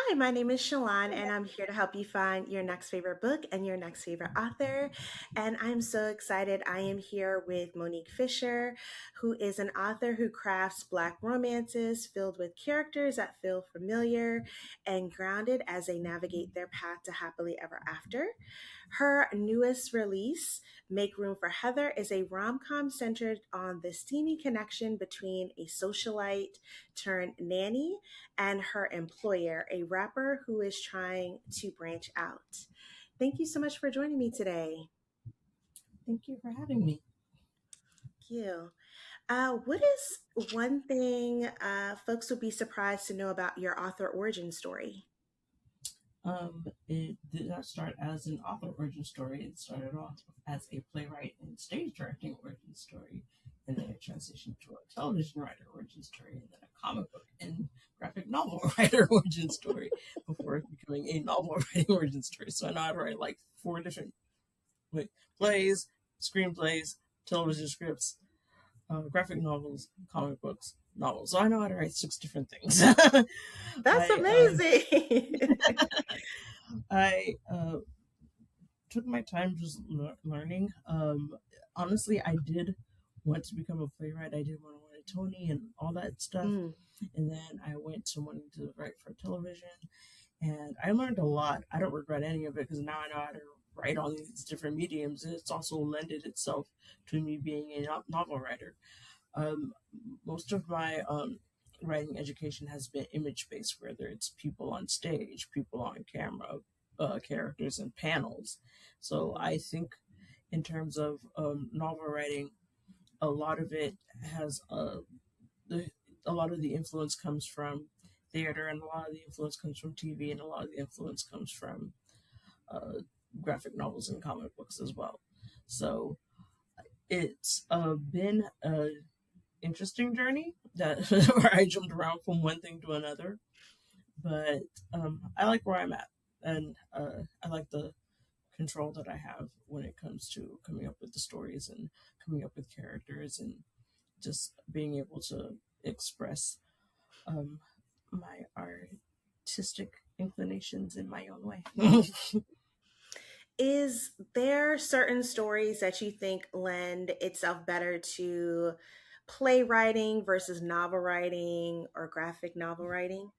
Hi, my name is Shalon, and I'm here to help you find your next favorite book and your next favorite author. And I'm so excited. I am here with Monique Fisher, who is an author who crafts Black romances filled with characters that feel familiar and grounded as they navigate their path to happily ever after. Her newest release, Make Room for Heather, is a rom com centered on the steamy connection between a socialite turned nanny and her employer, a rapper who is trying to branch out. Thank you so much for joining me today. Thank you for having me. Thank you. What is one thing folks would be surprised to know about your author origin story? It did not start as an author origin story. It started off as a playwright and stage directing origin story, and then it transitioned to a television writer origin story, and then a comic book and graphic novel writer origin story before becoming a novel writing origin story. So I know how to write like four different plays, screenplays, television scripts, graphic novels, comic books, novels. So I know how to write six different things. That's I amazing. I took my time just learning. Honestly, I did want to become a playwright. I did want to win a Tony and all that stuff. Mm, And then I went to wanting to write for television, and I learned a lot. I don't regret any of it because now I know how to write on these different mediums, and it's also lended itself to me being a novel writer. Um, Most of my writing education has been image based, whether it's people on stage, people on camera, characters, and panels. So mhm. I think, in terms of novel writing, a lot of it has the, a lot of the influence comes from theater, and a lot of the influence comes from TV, and a lot of the influence comes from uh, graphic novels and comic books as well. So it's been a interesting journey that where I jumped around from one thing to another, but I like where I'm at, and I like the control that I have when it comes to coming up with the stories and coming up with characters and just being able to express um, my artistic inclinations in my own way. Is there certain stories that you think lend itself better to playwriting versus novel writing or graphic novel writing?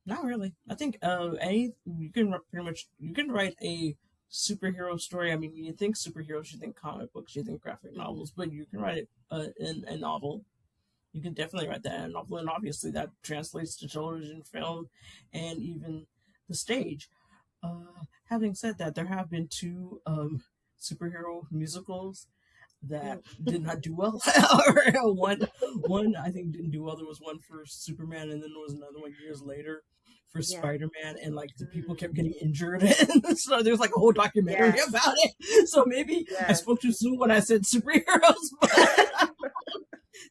Not really. I think any you can pretty much you can write a superhero story. I mean, you think superheroes, you think comic books, you think graphic Mhm. novels, but you can write it in a novel. You can definitely write that in a novel, and obviously that translates to television, film, and even the stage. Having said that, there have been two superhero musicals that Mm. did not do well. One I think didn't do well. There was one for Superman, and then there was another one years later for Yeah. Spider Man, and like the people kept Mm. getting injured, and so there's like a whole documentary Yes. about it. So maybe I Yes. spoke too soon when I said superheroes, but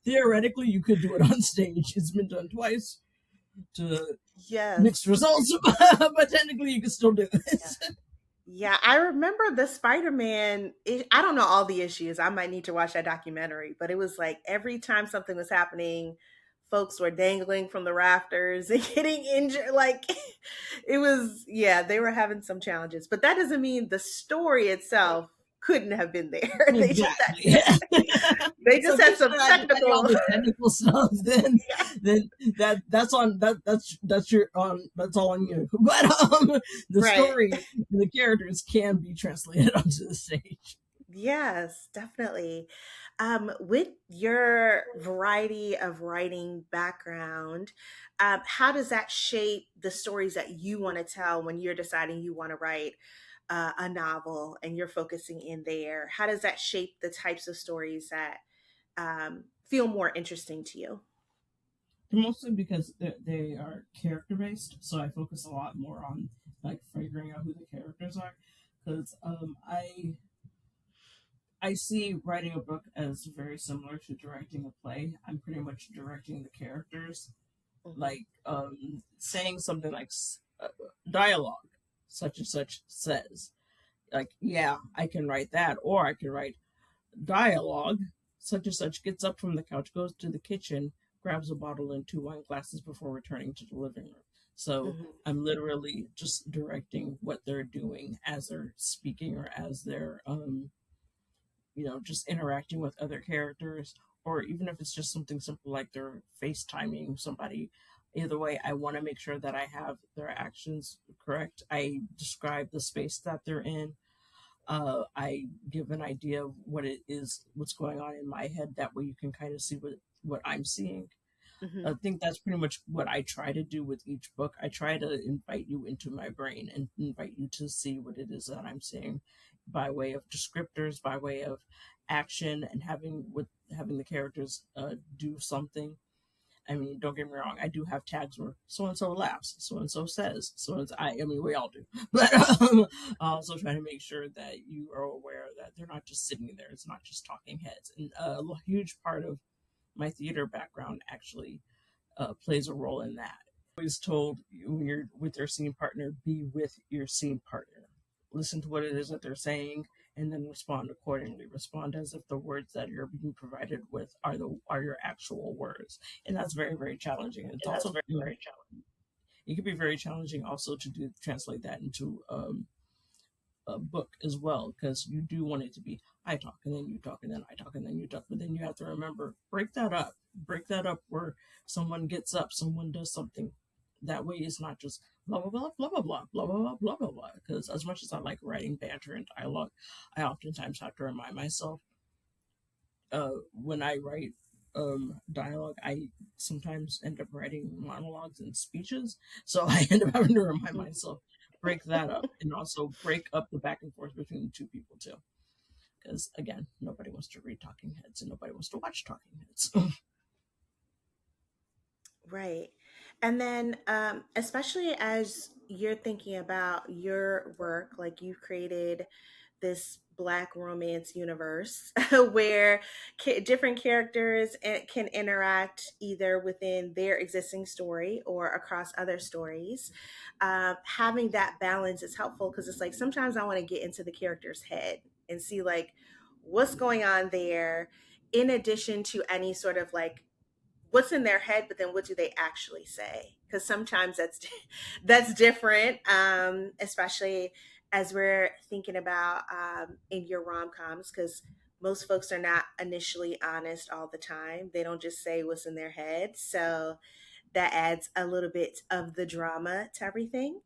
theoretically you could do it on stage. It's been done twice to mixed Yes. results, but technically you can still do Yeah. this. Yeah, I remember the Spider-Man. I don't know all the issues. I might need to watch that documentary, but it was like every time something was happening, folks were dangling from the rafters and getting injured. Like it was, yeah, they were having some challenges, but that doesn't mean the story itself couldn't have been there. They just had, Exactly. Yeah. they So just if you had some can identify all technical. the technical stuff, then that's on that's your that's all on you. But the Right. story and the characters can be translated onto the stage. Yes, definitely. With your variety of writing background, how does that shape the stories that you want to tell when you're deciding you want to write a novel and you're focusing in there? How does that shape the types of stories that feel more interesting to you? Mostly because they are character based, so I focus a lot more on like figuring out who the characters are. Because I see writing a book as very similar to directing a play. I'm pretty much directing the characters, Hmm. like saying something like dialogue, such and such says. Like, yeah, I can write that, or I can write dialogue, such and such gets up from the couch, goes to the kitchen, grabs a bottle and two wine glasses before returning to the living room. So Hmm. I'm literally just directing what they're doing as they're speaking or as they're just interacting with other characters, or even if it's just something simple like they're FaceTiming somebody. Either way, I want to make sure that I have their actions correct. I describe the space that they're in. I give an idea of what it is, what's going on in my head. That way, you can kind of see what I'm seeing. Hmm. I think that's pretty much what I try to do with each book. I try to invite you into my brain and invite you to see what it is that I'm seeing by way of descriptors, by way of action, and having the characters do something. I mean, don't get me wrong. I do have tags where so and so laughs, so and so says, so and I mean, we all do. But I also try to make sure that you are aware that they're not just sitting there. It's not just talking heads. And a huge part of my theater background actually plays a role in that. Always told when you're with your scene partner, be with your scene partner. Listen to what it is that they're saying, and then respond accordingly. Respond as if the words that you're being provided with are your actual words, and that's very very challenging. And it's And that's also very, very challenging. it can be very challenging also to do translate that into a book as well, because you do want it to be I talk and then you talk and then I talk and then you talk, but then you have to remember break that up where someone gets up, someone does something. That way it's not just blah blah blah blah blah blah blah blah blah blah blah. Because as much as I like writing banter and dialogue, I oftentimes have to remind myself when I write dialogue, I sometimes end up writing monologues and speeches. So I end up having to remind myself, break that up, and also break up the back and forth between the two people too. Because again, nobody wants to read talking heads and nobody wants to watch talking heads. Right. And then, especially as you're thinking about your work, like you've created this Black romance universe where different characters can interact either within their existing story or across other stories. Having that balance is helpful because it's like sometimes I want to get into the character's head and see like what's going on there, in addition to any sort of like what's in their head, but then what do they actually say? Because sometimes that's different, especially as we're thinking about in your rom-coms, because most folks are not initially honest all the time. They don't just say what's in their head, so that adds a little bit of the drama to everything.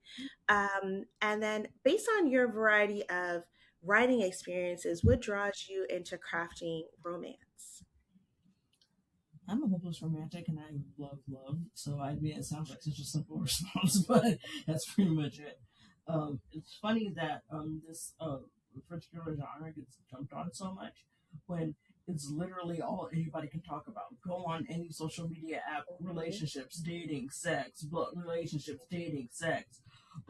And then based on your variety of writing experiences, what draws you into crafting romance? I'm a hopeless romantic and I love love. So I mean, it sounds like such a simple response, but that's pretty much it. It's funny that this particular genre gets jumped on so much when it's literally all anybody can talk about. Go on any social media app, relationships, dating, sex, relationships, dating, sex,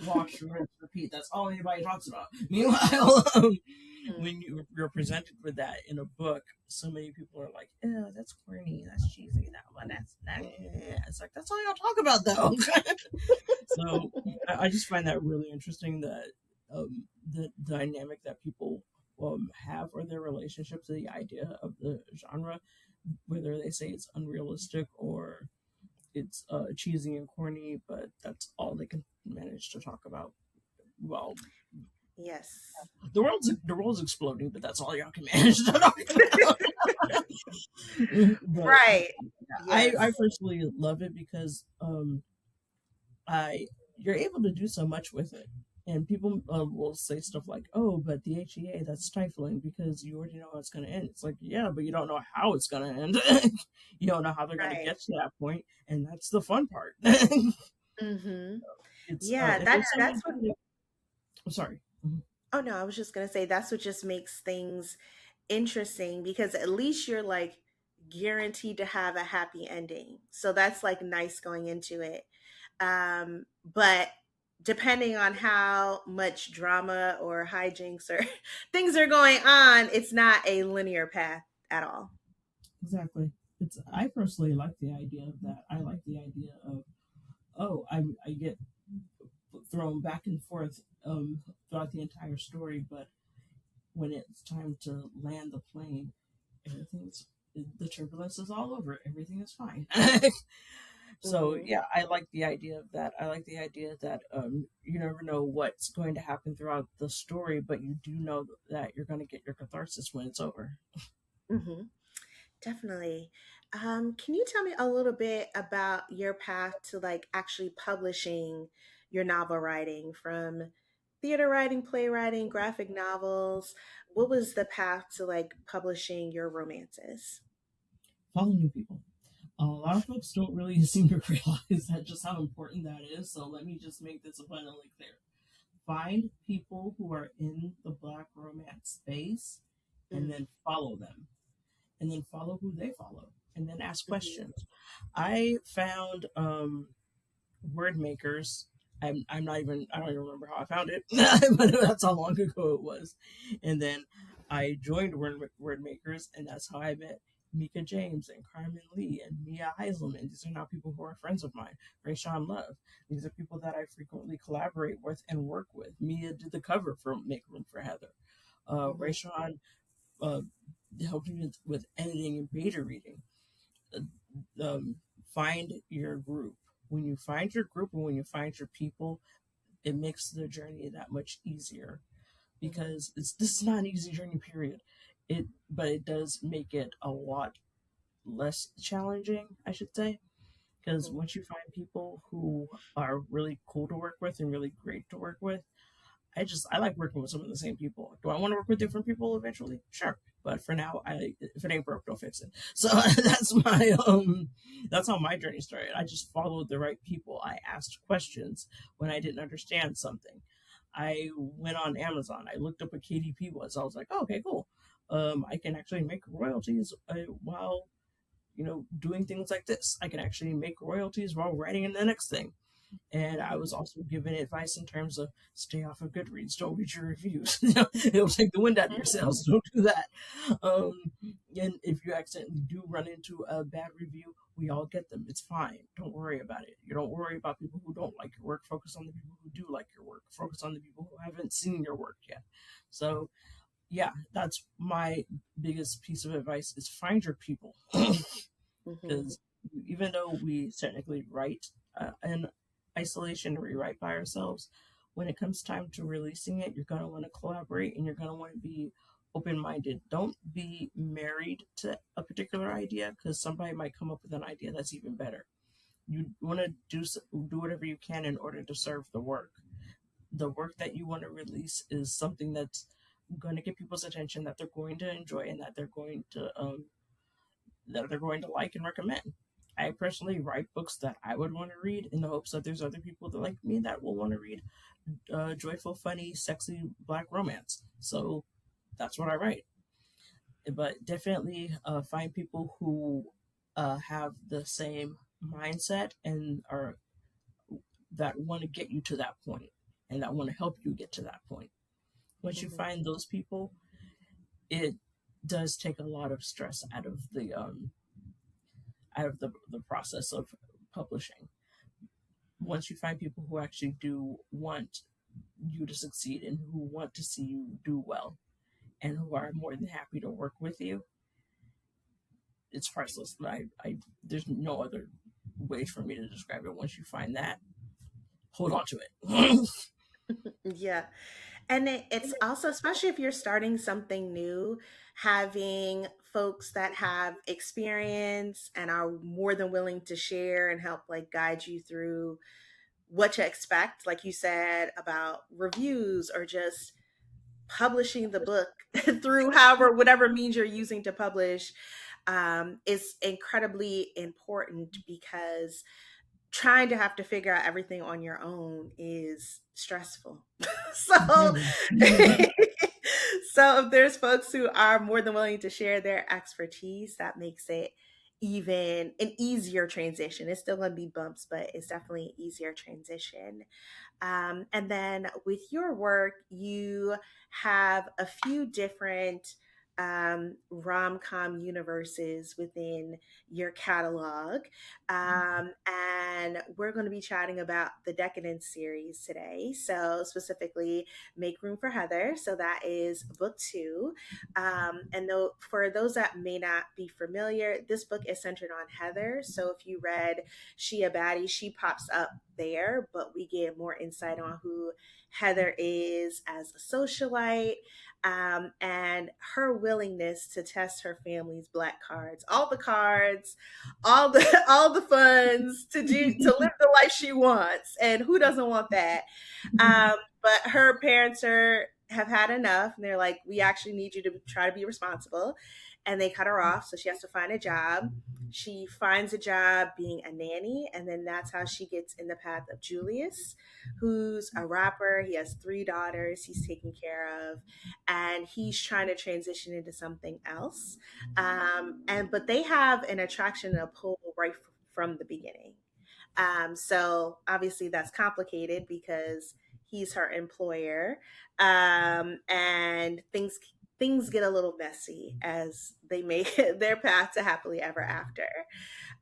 wash, rinse, repeat. That's all anybody talks about. Meanwhile, Mhm. when you're presented with that in a book, so many people are like, "Oh, that's corny, that's cheesy, that one, that's that." It's like that's all y'all talk about, though. So I just find that really interesting that the dynamic that people have or their relationships, the idea of the genre, whether they say it's unrealistic or it's cheesy and corny, but that's all they can manage to talk about. Well, Yes. the world's exploding, but that's all y'all can manage to talk about. But Right. I Yes. personally love it because I you're able to do so much with it. And people will say stuff like, "Oh, but the HEA that's stifling because you already know how it's going to end." It's like, yeah, but you don't know how it's going to end. You don't know how they're going to Right. get to that point, and that's the fun part. Hmm. It's Yeah, if that's it's that's something. what. I'm sorry. Oh no, I was just gonna say that's what just makes things interesting because at least you're like guaranteed to have a happy ending. So that's like nice going into it. But depending on how much drama or hijinks or things are going on, it's not a linear path at all. Exactly. It's I personally like the idea of that. I like the idea of oh, I get thrown back and forth throughout the entire story, but when it's time to land the plane, everything's the turbulence is all over. Everything is fine. So Hmm. yeah, I like the idea of that. I like the idea that you never know what's going to happen throughout the story, but you do know that you're going to get your catharsis when it's over. Hmm. Definitely. Can you tell me a little bit about your path to like actually publishing your novel writing, from theater writing, playwriting, graphic novels? What was the path to like publishing your romances? Following people. A lot of folks don't really seem to realize that just how important that is. So let me just make this abundantly clear. Find people who are in the Black romance space, and Mm-hmm. then follow them, and then follow who they follow, and then ask Mm-hmm. questions. I found word makers. I'm not even, I don't even remember how I found it, but that's how long ago it was. And then I joined word makers, and that's how I met Mika James and Carmen Lee and Mia Heiselman. These are now people who are friends of mine. Rayshawn Love. These are people that I frequently collaborate with and work with. Mia did the cover for Make Room for Heather. Mm-hmm. Rayshawn uh, helped me with editing and beta reading. Um, find your group. When you find your group and when you find your people, it makes the journey that much easier, Mm-hmm. because this is not an easy journey, period. But it does make it a lot less challenging, I should say, because Mm-hmm. once you find people who are really cool to work with and really great to work with, I like working with some of the same people. Do I want to work with different people eventually? Sure. But for now, if it ain't broke, don't fix it. So that's how my journey started. I just followed the right people. I asked questions when I didn't understand something. I went on Amazon. I looked up what KDP was. I was like, oh, okay, cool. I can actually make royalties while doing things like this. I can actually make royalties while writing in the next thing. And I Mm-hmm. was also given advice in terms of stay off of Goodreads, don't read your reviews. It'll take the wind out of your sails. Don't do that. Um, and if you accidentally do run into a bad review, we all get them. It's fine. Don't worry about it. You don't worry about people who don't like your work. Focus on the people who do like your work. Focus on the people who haven't seen your work yet. So yeah, that's my biggest piece of advice: is find your people. Mm-hmm. Because even though we technically write in isolation, we write by ourselves, when it comes time to releasing it, you're going to want to collaborate and you're going to want to be open minded. Don't be married to a particular idea, because somebody might come up with an idea that's even better. You want to do whatever you can in order to serve the work. The work that you want to release is something that's going to get people's attention, that they're going to enjoy, and that they're going to like and recommend. I personally write books that I would want to read in the hopes that there's other people that like me that will want to read joyful, funny, sexy Black romance. So that's what I write. But definitely find people who have the same mindset and are that want to get you to that point and that want to help you get to that point. Once you Mm-hmm. find those people, it does take a lot of stress out of the process of publishing. Once you find people who actually do want you to succeed and who want to see you do well and who are more than happy to work with you, it's priceless. I there's no other way for me to describe it. Once you find that, hold on to it. Yeah. And it's also, especially if you're starting something new, having folks that have experience and are more than willing to share and help like guide you through what to expect, like you said about reviews or just publishing the book through however, whatever means you're using to publish, is incredibly important, because trying to have to figure out everything on your own is stressful. So so if there's folks who are more than willing to share their expertise, that makes it even an easier transition. It's still going to be bumps, but it's definitely an easier transition. And then with your work, you have a few different rom-com universes within your catalog. And we're going to be chatting about the Decadence series today. So, specifically, Make Room for Heather. So, that is book two. And though, for those that may not be familiar, this book is centered on Heather. So, if you read Shia Batty, she pops up there, but we get more insight on who Heather is as a socialite, and her willingness to test her family's black cards, all the all the funds to live the life she wants, and who doesn't want that? But her parents have had enough, and they're like, "We actually need you to try to be responsible," and they cut her off, so she has to find a job. She finds a job being a nanny, and then that's how she gets in the path of Julius, who's a rapper. He has three daughters he's taking care of, and he's trying to transition into something else. And but they have an attraction and a pull right from the beginning. So obviously that's complicated because he's her employer, and things get a little messy as they make their path to happily ever after.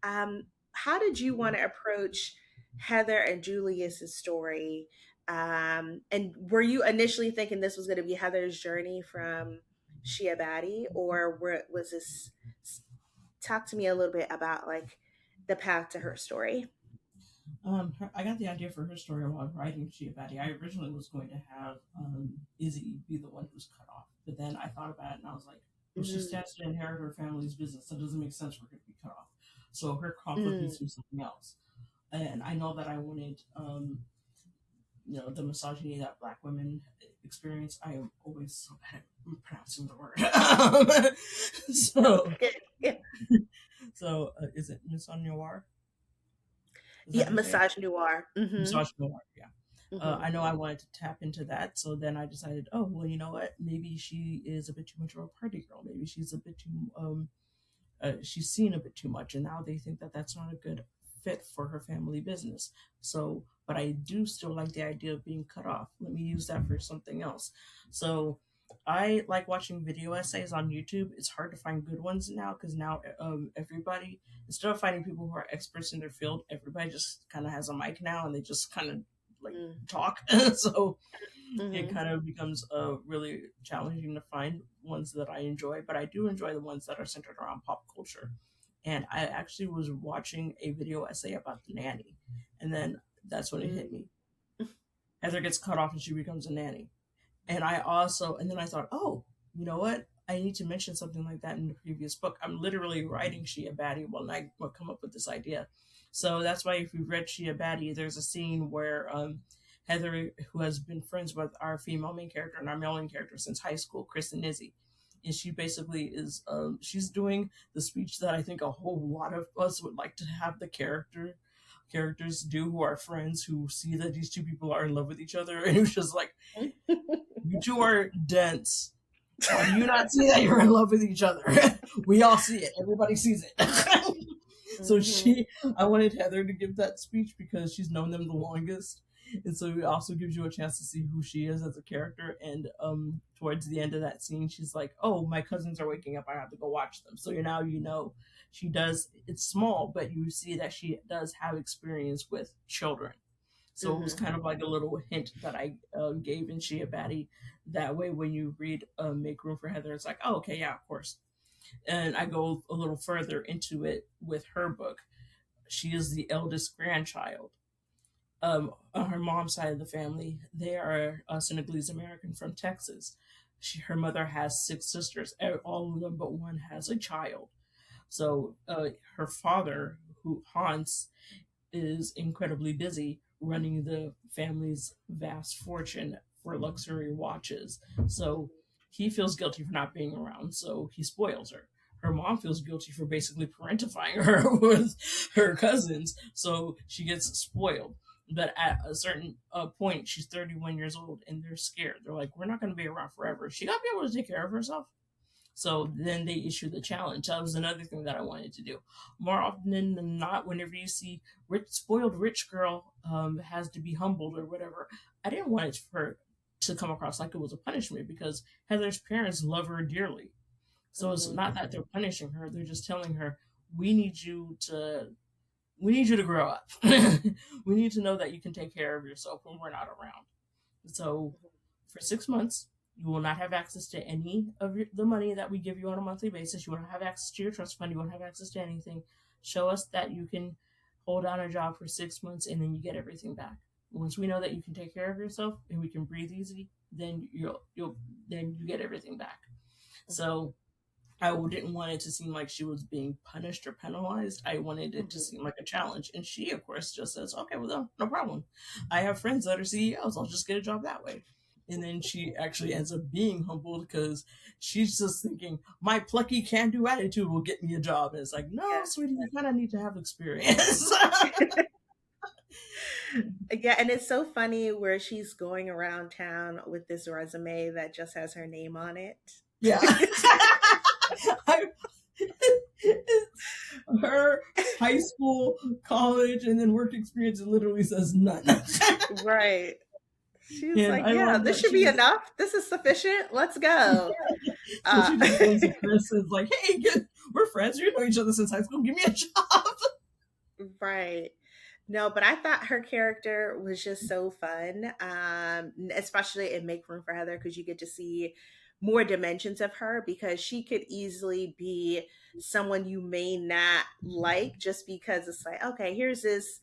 How did you want to approach Heather and Julius's story? And were you initially thinking this was going to be Heather's journey from Shia Batty, or was this? Talk to me a little bit about like the path to her story. I got the idea for her story while writing Shia Batty. I originally was going to have Izzy be the one who's cut off, but then I thought about it and I was like, well, she Mm-hmm. stands to inherit her family's business. That doesn't make sense for her to be cut off. So her conflict needs to be something else. And I know that I wanted, the misogyny that Black women experience. I am always so bad at pronouncing the word. so, Yeah, is it misogynoir? Is that yeah, how you say it? massage noir. Mm-hmm. Misogynoir, yeah. Mm-hmm. I know I wanted to tap into that, so then I decided, oh well, you know what? Maybe she is a bit too much of a party girl. Maybe she's a bit too she's seen a bit too much, and now they think that that's not a good fit for her family business. So, but I do still like the idea of being cut off. Let me use that for something else. So, I like watching video essays on YouTube. It's hard to find good ones now because now everybody, instead of finding people who are experts in their field, everybody just kind of has a mic now and they just kind of like talk. So it Mm-hmm. kind of becomes really challenging to find ones that I enjoy, but I do enjoy the ones that are centered around pop culture. And I actually was watching a video essay about the nanny, and then that's when it hit me. Heather gets cut off and she becomes a nanny. And then I thought, oh, you know what? I need to mention something like that in the previous book. I'm literally writing Shia Batty when I come up with this idea. So that's why if you've read Shia Batty, there's a scene where Heather, who has been friends with our female main character and our male main character since high school, Chris and Izzy, and she basically is she's doing the speech that I think a whole lot of us would like to have the characters do who are friends who see that these two people are in love with each other and who's just like, you two are dense. How do you not see that you're in love with each other? We all see it. Everybody sees it. So Mm-hmm. I wanted Heather to give that speech because she's known them the longest. And so it also gives you a chance to see who she is as a character. And towards the end of that scene, she's like, oh, my cousins are waking up. I have to go watch them. So now you know she does, it's small, but you see that she does have experience with children. So it was Mm-hmm. kind of like a little hint that I gave in Shia Batty. That way, when you read Make Room for Heather, it's like, oh, okay, yeah, of course. And I go a little further into it with her book. She is the eldest grandchild. On her mom's side of the family, they are Senegalese American from Texas. Her mother has six sisters. All of them but one has a child. So her father, who Hans, is incredibly busy running the family's vast fortune for luxury watches. So he feels guilty for not being around, so he spoils her. Her mom feels guilty for basically parentifying her with her cousins, so she gets spoiled. But at a certain point, she's 31 years old, and they're scared. They're like, "We're not going to be around forever. She got to be able to take care of herself." So then they issue the challenge. That was another thing that I wanted to do. More often than not, whenever you see spoiled rich girl has to be humbled or whatever, I didn't want it for her to come across like it was a punishment because Heather's parents love her dearly. So it's Mhm. not that they're punishing her; they're just telling her, "We need you to, we need you to grow up. We need to know that you can take care of yourself when we're not around." So for 6 months, you will not have access to any of the money that we give you on a monthly basis. You won't have access to your trust fund. You won't have access to anything. Show us that you can hold down a job for 6 months, and then you get everything back. Once we know that you can take care of yourself and we can breathe easy, then you'll then you get everything back. So I didn't want it to seem like she was being punished or penalized. I wanted it to Mhm. seem like a challenge. And she, of course, just says, "Okay, well, no problem. I have friends that are CEOs. I'll just get a job that way." And then she actually ends up being humbled because she's just thinking, "My plucky can do attitude will get me a job." And it's like, no, Yeah. sweetie, you kind of need to have experience. Yeah, and it's so funny where she's going around town with this resume that just has her name on it. Yeah. I, it's her high school, college, and then work experience. It literally says none. Right. She's And like, I yeah, love this that should be she's enough. This is sufficient. Let's go. so Uh, she just goes to Chris and is like, "Hey, we're friends. We know each other since high school. Give me a job." right. No, but I thought her character was just so fun, especially in Make Room for Heather, because you get to see more dimensions of her because she could easily be someone you may not like just because it's like, okay, here's this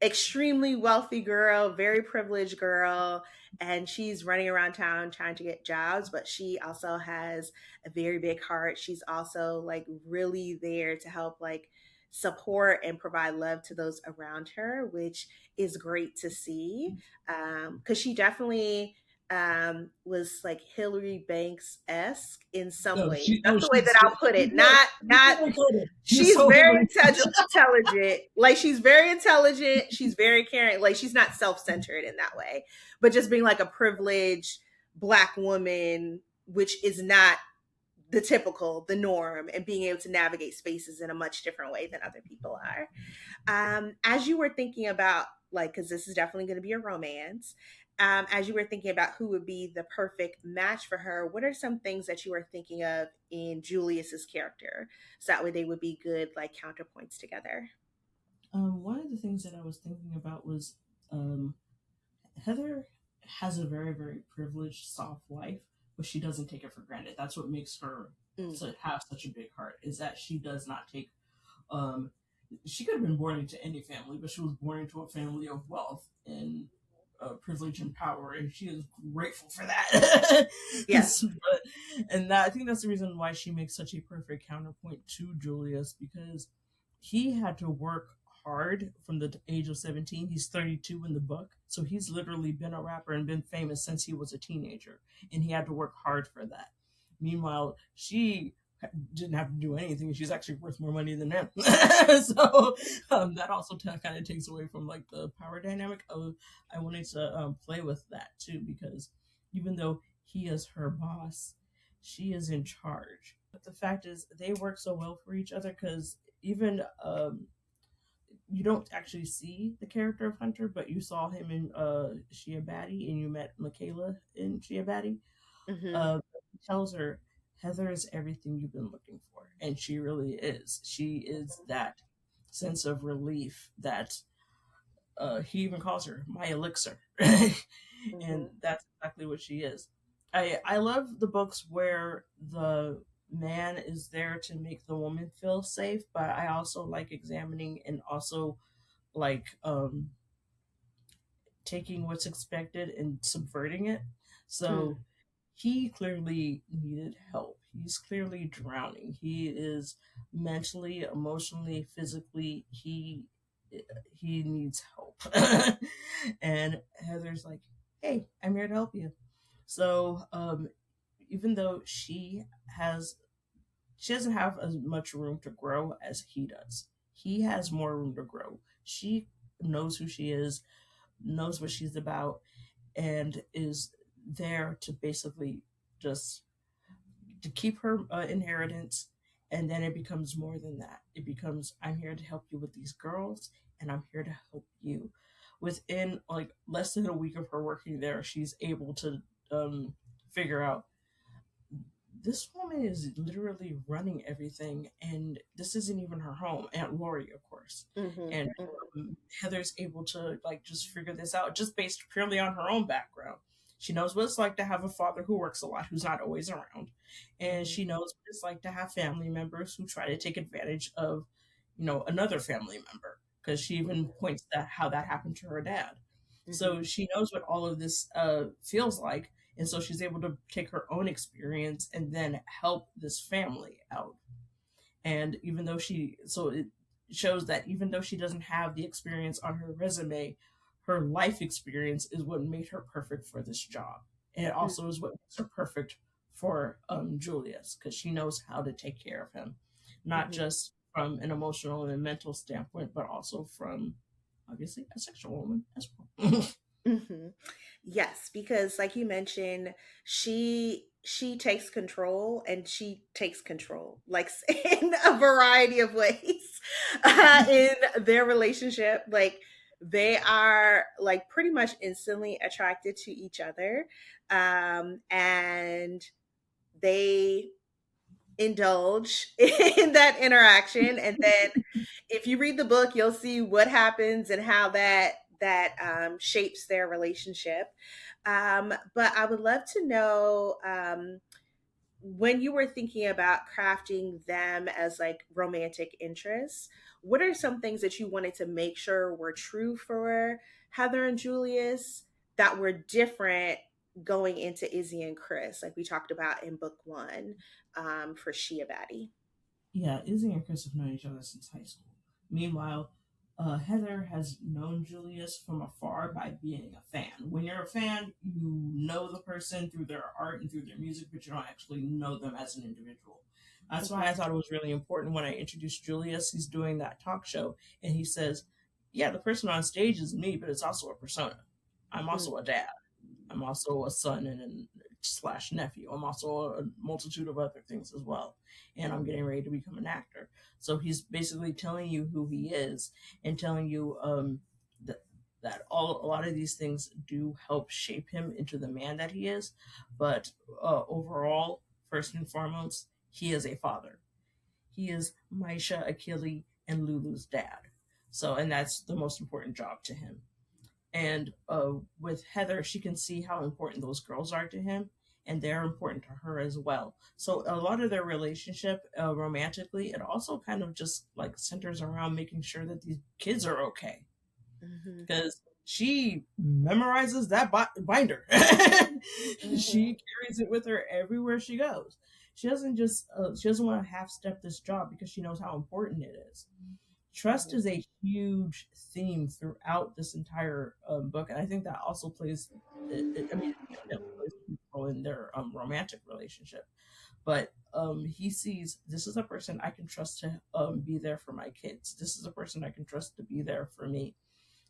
extremely wealthy girl, very privileged girl, and she's running around town trying to get jobs, but she also has a very big heart. She's also like really there to help like support and provide love to those around her, which is great to see. Because she definitely was like Hillary Banks esque in some No, ways. she That's no, the way that I'll put she's it. like she's Not Hillary Clinton. She's she's so very Hillary. intelligent. Like she's very intelligent. She's very caring. Like she's not self-centered in that way, but just being like a privileged black woman, which is not the typical, the norm, and being able to navigate spaces in a much different way than other people are. As you were thinking about, like, because this is definitely going to be a romance, as you were thinking about who would be the perfect match for her, what are some things that you were thinking of in Julius's character? So that way they would be good, like, counterpoints together. One of the things that I was thinking about was um, Heather has a very, very privileged, soft life, but she doesn't take it for granted. That's what makes her Mm, have such a big heart. Is that she does not take. Um, she could have been born into any family, but she was born into a family of wealth and privilege and power, and she is grateful for that. yes. And that, I think that's the reason why she makes such a perfect counterpoint to Julius, because he had to work hard from the age of 17. He's 32 in the book, so he's literally been a rapper and been famous since he was a teenager, and he had to work hard for that. Meanwhile, she didn't have to do anything. She's actually worth more money than him. So that also kind of takes away from like the power dynamic of. I wanted to play with that too, because even though he is her boss, she is in charge. But the fact is, they work so well for each other because even you don't actually see the character of Hunter, but you saw him in Shia Batty, and you met Michaela in Shia Batty. Hmm. He tells her, "Heather is everything you've been looking for," and she really is. She is that sense of relief that he even calls her my elixir, and Hmm. that's exactly what she is. I love the books where the man is there to make the woman feel safe, but I also like examining and also like taking what's expected and subverting it. So he clearly needed help. He's clearly drowning. He is mentally, emotionally, physically. He needs help. And Heather's like, "Hey, I'm here to help you." So even though she doesn't have as much room to grow as he does. He has more room to grow. She knows who she is, knows what she's about, and is there to basically just to keep her inheritance. And then it becomes more than that. It becomes, "I'm here to help you with these girls, and I'm here to help you." Within like less than a week of her working there, she's able to figure out this woman is literally running everything, and this isn't even her home. Aunt Lori, of course, Mhm. and Mhm. Heather's able to like just figure this out just based purely on her own background. She knows what it's like to have a father who works a lot, who's not always around, and Mhm. she knows what it's like to have family members who try to take advantage of, another family member. Because she even points to how that happened to her dad. Mhm. So she knows what all of this feels like, and so she's able to take her own experience and then help this family out. And even though it shows that even though she doesn't have the experience on her resume, her life experience is what made her perfect for this job. And it also is what makes her perfect for Julius, because she knows how to take care of him, not Mhm. just from an emotional and mental standpoint, but also from obviously a sexual woman as well. Mhm. Yes, because like you mentioned, she takes control, and she takes control like in a variety of ways in their relationship. Like they are like pretty much instantly attracted to each other, and they indulge in that interaction. And then if you read the book, you'll see what happens and how that shapes their relationship. But I would love to know, when you were thinking about crafting them as like romantic interests, what are some things that you wanted to make sure were true for Heather and Julius that were different going into Izzy and Chris, like we talked about in book one, for Shia Batty? Yeah, Izzy and Chris have known each other since high school. Meanwhile, Heather has known Julius from afar by being a fan. When you're a fan, you know the person through their art and through their music, but you don't actually know them as an individual. That's why Mhm. I thought it was really important when I introduced Julius. He's doing that talk show, and he says, "Yeah, the person on stage is me, but it's also a persona. I'm Mhm. also a dad. I'm also a son and slash nephew. I'm also a multitude of other things as well. And I'm getting ready to become an actor." So he's basically telling you who he is and telling you that a lot of these things do help shape him into the man that he is. But overall, first and foremost, he is a father. He is Maisha, Achille, and Lulu's dad. So, and that's the most important job to him. And with Heather, she can see how important those girls are to him, and they're important to her as well. So a lot of their relationship, romantically, it also kind of just like centers around making sure that these kids are okay, Mhm. because she memorizes that binder. Mhm. She carries it with her everywhere she goes. She doesn't want to half step this job because she knows how important it is. Trust Mhm. is a huge theme throughout this entire book, and I think that also plays. I mean, it definitely plays a huge role in their romantic relationship. But he sees this is a person I can trust to be there for my kids. This is a person I can trust to be there for me.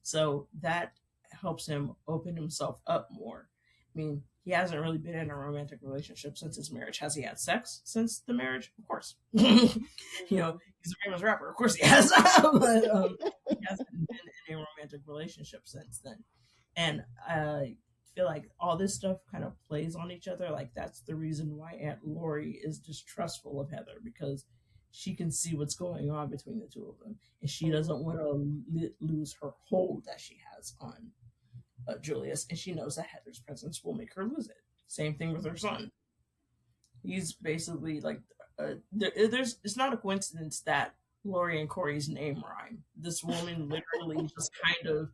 So that helps him open himself up more. I mean, he hasn't really been in a romantic relationship since his marriage. Has he had sex since the marriage? Of course. Mhm. He's a famous rapper. Of course he has. But he hasn't been in a romantic relationship since then. And I feel like all this stuff kind of plays on each other. Like that's the reason why Aunt Lori is distrustful of Heather, because she can see what's going on between the two of them, and she Mhm. doesn't want to lose her hold that she has on Julius, and she knows that Heather's presence will make her lose it. Same thing with her son. He's basically like, there's. It's not a coincidence that Lori and Corey's name rhyme. This woman literally just kind of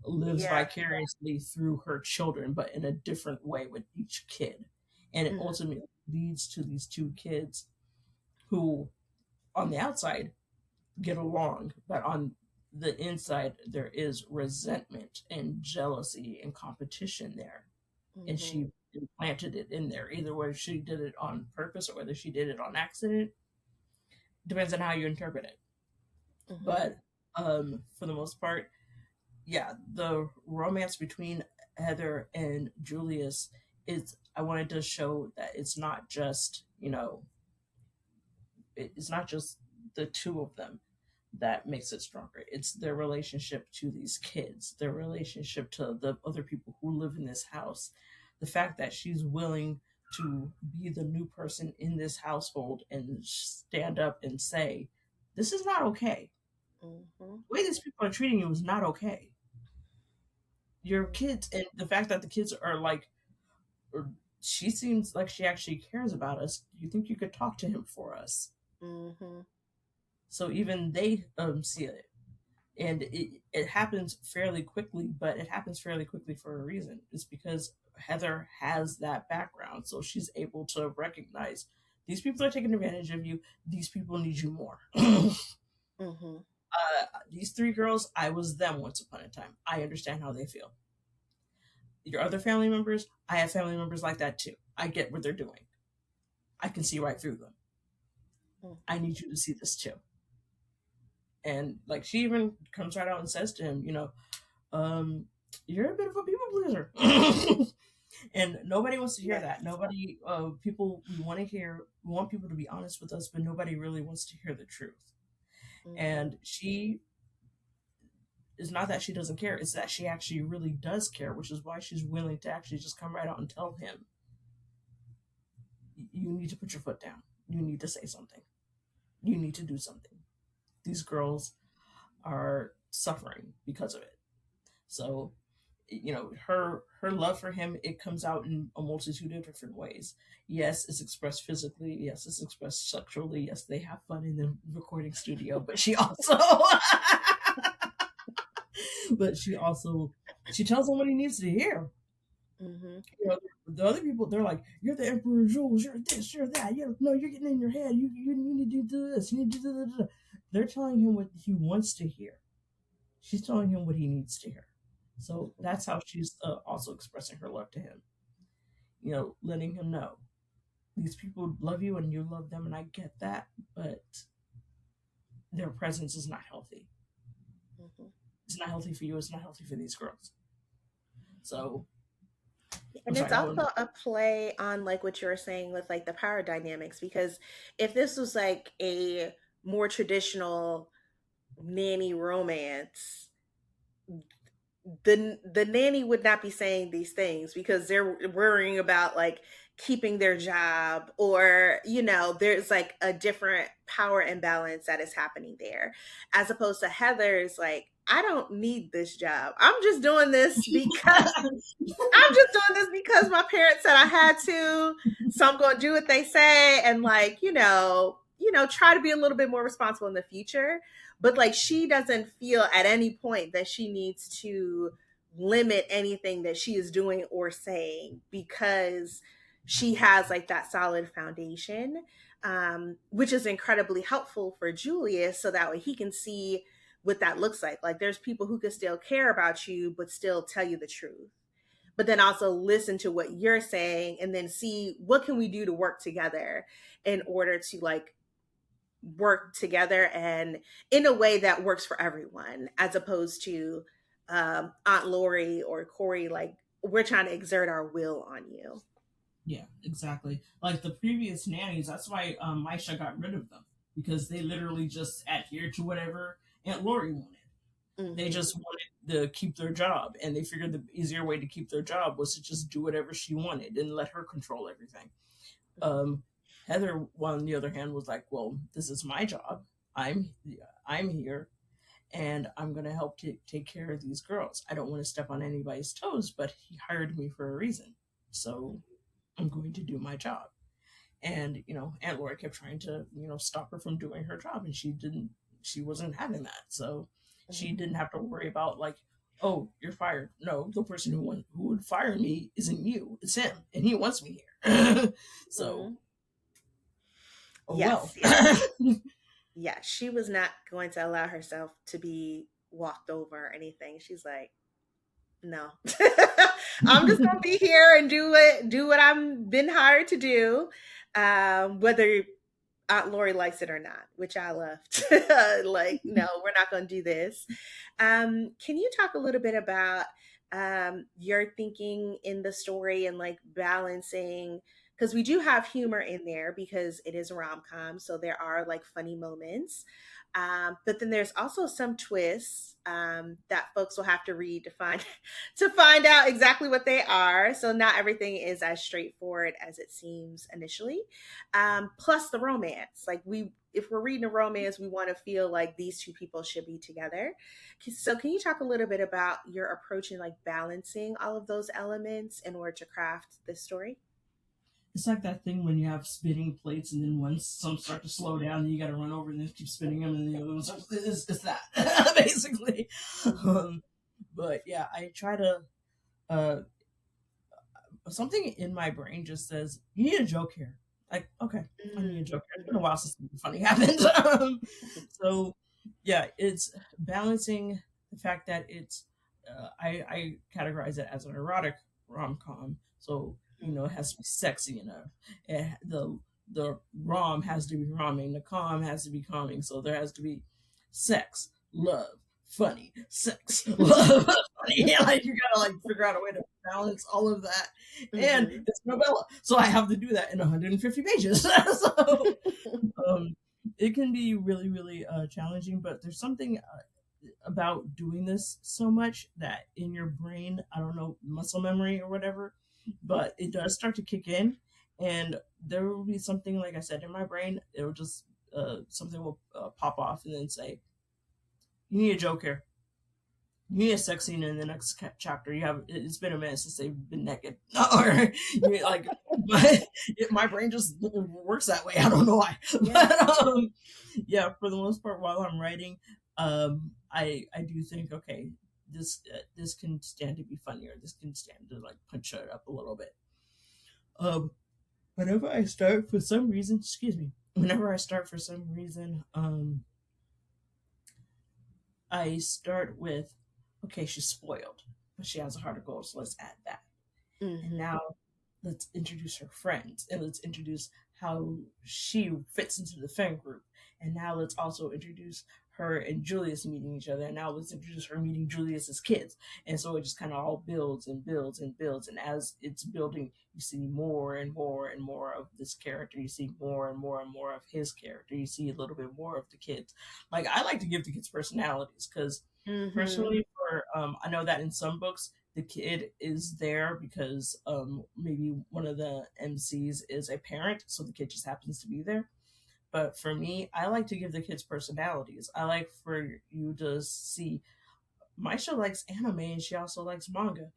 lives Yeah. vicariously through her children, but in a different way with each kid, and it Mhm. ultimately leads to these two kids who, on the outside, get along, but on the inside there is resentment and jealousy and competition there. And Mhm. she implanted it in there. Either whether she did it on purpose or whether she did it on accident depends on how you interpret it. Mhm. But for the most part, yeah, the romance between Heather and Julius is. I wanted to show that it's not just it's not just the two of them that makes it stronger. It's their relationship to these kids, their relationship to the other people who live in this house. The fact that she's willing to be the new person in this household and stand up and say, this is not okay. Mhm. The way these people are treating you is not okay. Your kids, and the fact that the kids are like, or she seems like she actually cares about us. Do you think you could talk to him for us? Mhm. So even they see it. And it happens fairly quickly, but it happens fairly quickly for a reason. It's because Heather has that background, so she's able to recognize these people are taking advantage of you. These people need you more. Mhm. These three girls, I was them once upon a time. I understand how they feel. Your other family members, I have family members like that too. I get what they're doing. I can see right through them. I Mhm. need you to see this too. And like she even comes right out and says to him, um, you're a bit of a people pleaser. And nobody wants to hear Yes. that. Nobody, people, we want people to be honest with us, but nobody really wants to hear the truth. Mhm. And she is not that she doesn't care, it's that she actually really does care, which is why she's willing to actually just come right out and tell him, you need to put your foot down. You need to say something. You need to do something. These girls are suffering because of it. So her love for him, it comes out in a multitude of different ways. Yes, it's expressed physically. Yes, it's expressed sexually. Yes, they have fun in the recording studio, but she also but she tells him what he needs to hear. Mhm. you know, the other people, they're like, you're the Emperor Jules, you're this, you're that, you're getting in your head, you need to do this, you need to do that. They're telling him what he wants to hear. She's telling him what he needs to hear. So Mhm. that's how she's also expressing her love to him. Letting him know these people love you and you love them, and I get that, but their presence is not healthy. Mhm. It's not healthy for you. It's not healthy for these girls. So I'm And it's sorry, go on. also a play on like what you were saying with like the power dynamics, because if this was like a more traditional nanny romance, the nanny would not be saying these things because they're worrying about like keeping their job, or there's like a different power imbalance that is happening there, as opposed to Heather's like, I don't need this job, I'm just doing this because my parents said I had to, so I'm going to do what they say, and like, try to be a little bit more responsible in the future. But like, she doesn't feel at any point that she needs to limit anything that she is doing or saying, because she has like that solid foundation, which is incredibly helpful for Julius, so that way he can see what that looks like. Like, there's people who can still care about you, but still tell you the truth, but then also listen to what you're saying, and then see what can we do to work together in order to like work together and in a way that works for everyone, as opposed to Aunt Lori or Corey, like, we're trying to exert our will on you. Yeah, exactly. Like the previous nannies, that's why Misha got rid of them, because they literally just adhered to whatever Aunt Lori wanted. They Mm-hmm. just wanted to keep their job, and they figured the easier way to keep their job was to just do whatever she wanted and let her control everything. Um, Heather, on the other hand, was like, "Well, this is my job. I'm I'm here, and I'm going to help take care of these girls. I don't want to step on anybody's toes, but he hired me for a reason, so I'm going to do my job." And Aunt Laura kept trying to stop her from doing her job, and she wasn't having that. So she Mm-hmm. didn't have to worry about like, oh, you're fired. No, the person who would fire me isn't you, it's him, and he wants me here. So Mm-hmm. oh well. Yes, yes, yes. She was not going to allow herself to be walked over or anything. She's like, no. I'm just gonna be here and do what I'm been hired to do, whether Aunt Lori likes it or not, which I left. Like, no, we're not gonna do this. Can you talk a little bit about your thinking in the story and like balancing? Because we do have humor in there because it is a rom com, so there are like funny moments. But then there's also some twists that folks will have to read to find to find out exactly what they are. So not everything is as straightforward as it seems initially. Plus the romance, like if we're reading a romance, we want to feel like these two people should be together. So can you talk a little bit about your approach in like balancing all of those elements in order to craft this story? It's like that thing when you have spinning plates, and then once some start to slow down, then you got to run over and then keep spinning them, and then the other ones. It's that basically. Mm-hmm. Um, but yeah, I try to. Uh, Something in my brain just says you need a joke here. Like, okay, I need a joke here. It's been a Mm-hmm. while since something funny happened. So yeah, it's balancing the fact that it's. I categorize it as an erotic rom com. So it has to be sexy enough. The rom has to be romming. The com has to be calming. So there has to be sex, love, funny, sex, love, funny. Like you gotta like figure out a way to balance all of that. And Mm-hmm. it's novella, so I have to do that in 150 pages. So um, it can be really, really challenging. But there's something about doing this so much that in your brain, I don't know, muscle memory or whatever, but it does start to kick in, and there will be something, like I said, in my brain. It will just something will pop off and then say, "You need a joke here. You need a sex scene in the next chapter. You have it's been a minute since they've been naked." Or like, but my brain just works that way. I don't know why, Yeah. but yeah, for the most part, while I'm writing, I do think, okay, this can stand to be funnier. This can stand to like punch it up a little bit. Um, whenever I start for some reason, excuse me, whenever I start for some reason, I start with, okay, she's spoiled, but she has a heart of gold, so let's add that. And Mm-hmm. now let's introduce her friends, and let's introduce how she fits into the fan group. And now let's also introduce her and Julius meeting each other. And now let's introduce her meeting Julius's kids. And so it just kind of all builds and builds and builds. And as it's building, you see more and more and more of this character. You see more and more and more of his character. You see a little bit more of the kids. Like, I like to give the kids personalities because Mm-hmm. personally, for I know that in some books the kid is there because maybe one of the MCs is a parent, so the kid just happens to be there. But for me, I like to give the kids personalities. I like for you to see, Maisha likes anime and she also likes manga.